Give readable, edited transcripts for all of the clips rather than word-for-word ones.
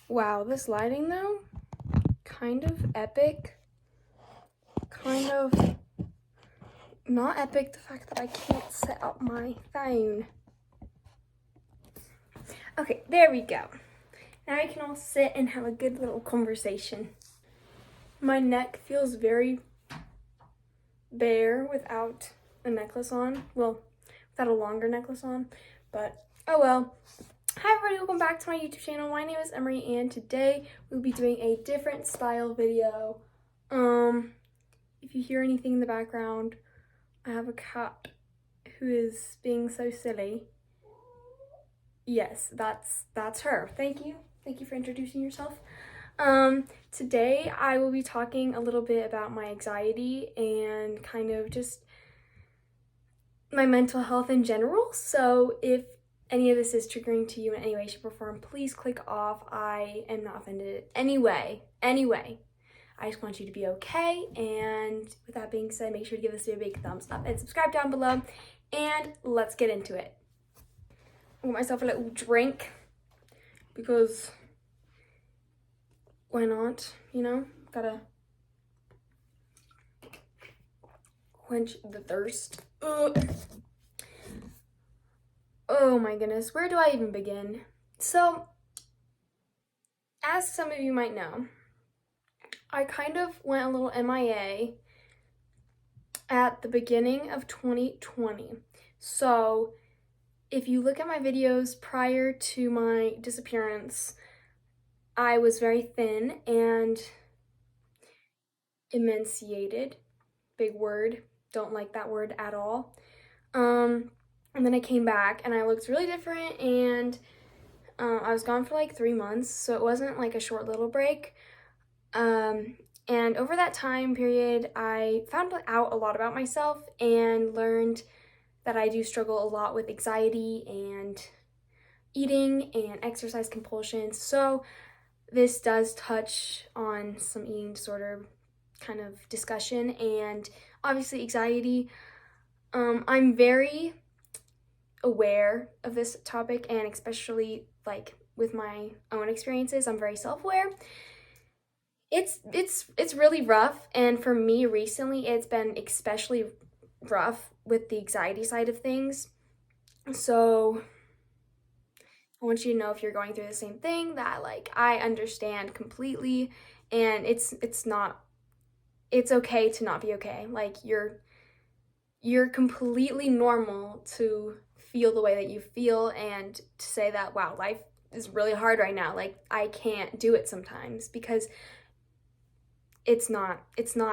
Wow, this lighting though, kind of epic. Kind of not epic, the fact that I can't set up my phone. Okay, there we go. Now we can all sit and have a good little conversation. My neck feels very bare without a necklace on. Well, without a longer necklace on, but oh well. Hi everybody, welcome back to my YouTube channel. My name is Emery and today we'll be doing a different style video. If you hear anything in the background, I have a cat who is being so silly. Yes, that's her. Thank you. Thank you for introducing yourself. Today I will be talking a little bit about my anxiety and kind of just my mental health in general. So if any of this is triggering to you in any way, shape, or form, please click off. I am not offended anyway. I just want you to be okay. And with that being said, make sure to give this video a big thumbs up and subscribe down below. And let's get into it. I got myself a little drink because why not? You know, gotta quench the thirst. Ugh. Oh my goodness, where do I even begin? So, as some of you might know, I kind of went a little MIA at the beginning of 2020. So, if you look at my videos prior to my disappearance, I was very thin and emaciated. Big word. Don't like that word at all. And then I came back and I looked really different, and I was gone for like 3 months, so it wasn't like a short little break. And over that time period, I found out a lot about myself and learned that I do struggle a lot with anxiety and eating and exercise compulsion. So this does touch on some eating disorder kind of discussion and obviously anxiety. I'm very aware of this topic, and especially like with my own experiences, I'm very self-aware. It's really rough, and for me recently it's been especially rough with the anxiety side of things. So I want you to know, if you're going through the same thing, that like I understand completely, and it's okay to not be okay. Like you're completely normal to feel the way that you feel and to say that, wow, life is really hard right now. Like I can't do it sometimes, because it's not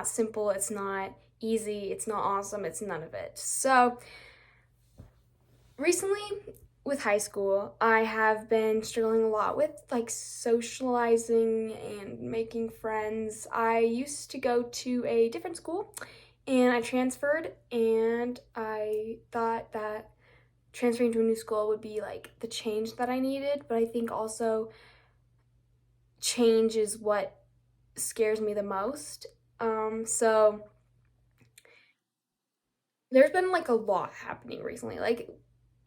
simple, it's not easy, it's not awesome, it's none of it. So recently with high school, I have been struggling a lot with like socializing and making friends. I used to go to a different school and I transferred, and I thought that transferring to a new school would be like the change that I needed, but I think also change is what scares me the most. So there's been like a lot happening recently,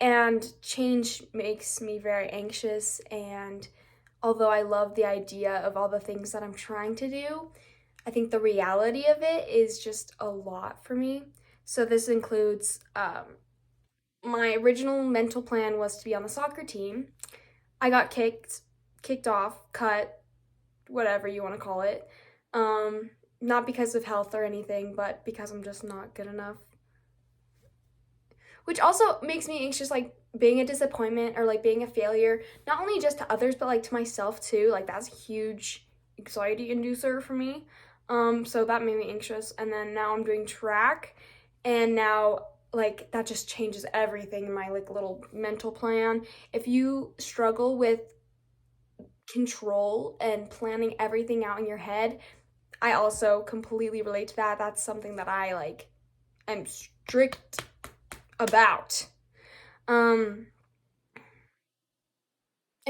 and change makes me very anxious. And although I love the idea of all the things that I'm trying to do, I think the reality of it is just a lot for me. So this includes my original mental plan was to be on the soccer team. I got kicked off, cut, whatever you want to call it. Not because of health or anything, but because I'm just not good enough. Which also makes me anxious, like being a disappointment or like being a failure, not only just to others, but like to myself too. Like that's a huge anxiety inducer for me. So that made me anxious. And then now I'm doing track, and now like that just changes everything in my like little mental plan. If you struggle with control and planning everything out in your head, I also completely relate to that. That's something that I like am strict about. And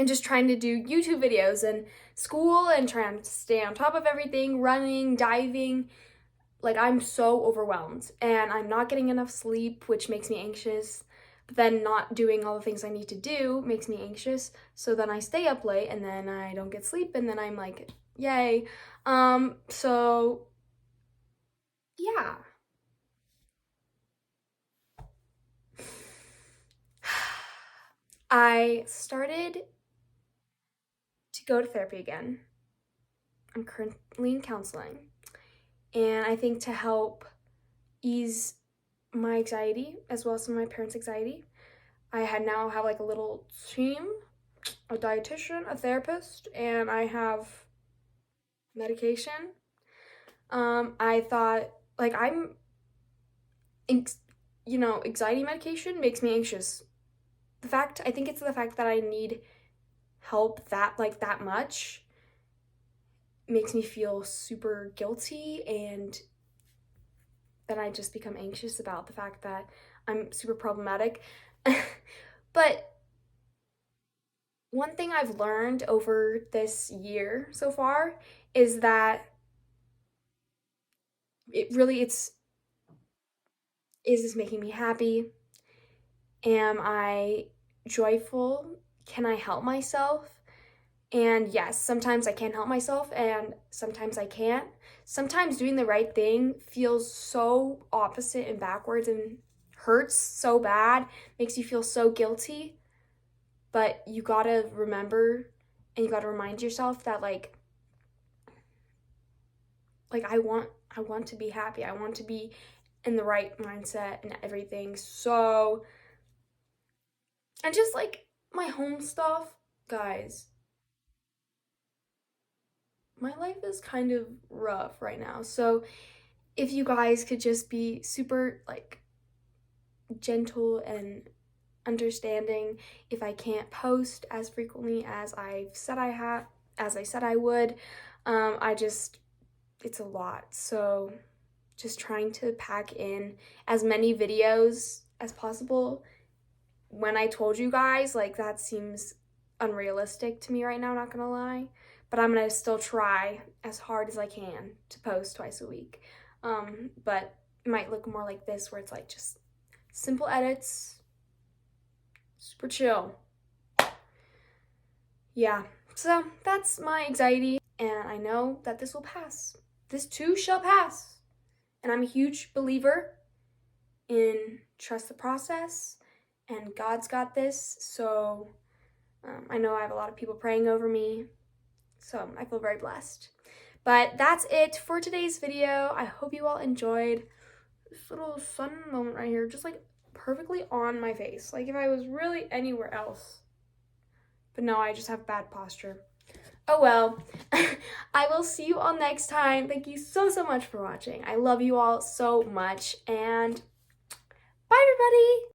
just trying to do YouTube videos and school and trying to stay on top of everything, running, diving. Like I'm so overwhelmed, and I'm not getting enough sleep, which makes me anxious. but then not doing all the things I need to do makes me anxious. So then I stay up late and then I don't get sleep and then I'm like, yay. So yeah. I started to go to therapy again. I'm currently in counseling. And I think to help ease my anxiety as well as some of my parents' anxiety, I now have like a little team, a dietitian, a therapist, and I have medication. I thought like anxiety medication makes me anxious. I think it's the fact that I need help that much makes me feel super guilty, and then I just become anxious about the fact that I'm super problematic. But one thing I've learned over this year so far is that is this making me happy? Am I joyful? Can I help myself? And yes, sometimes I can help myself and sometimes I can't. Sometimes doing the right thing feels so opposite and backwards and hurts so bad, makes you feel so guilty. But you gotta remember and you gotta remind yourself that I want to be happy. I want to be in the right mindset and everything. So, and just like my home stuff, guys, my life is kind of rough right now. So, if you guys could just be super gentle and understanding if I can't post as frequently as I said I would. It's a lot. So just trying to pack in as many videos as possible. When I told you guys, that seems unrealistic to me right now, not gonna lie. But I'm gonna still try as hard as I can to post twice a week. But it might look more like this, where it's just simple edits, super chill. Yeah, so that's my anxiety, and I know that this will pass. This too shall pass. And I'm a huge believer in trust the process, and God's got this. So I know I have a lot of people praying over me, so I feel very blessed. But that's it for today's video. I hope you all enjoyed this little sun moment right here, just perfectly on my face. If I was really anywhere else. But no, I just have bad posture. Oh well. I will see you all next time. Thank you so much for watching. I love you all so much, and bye everybody!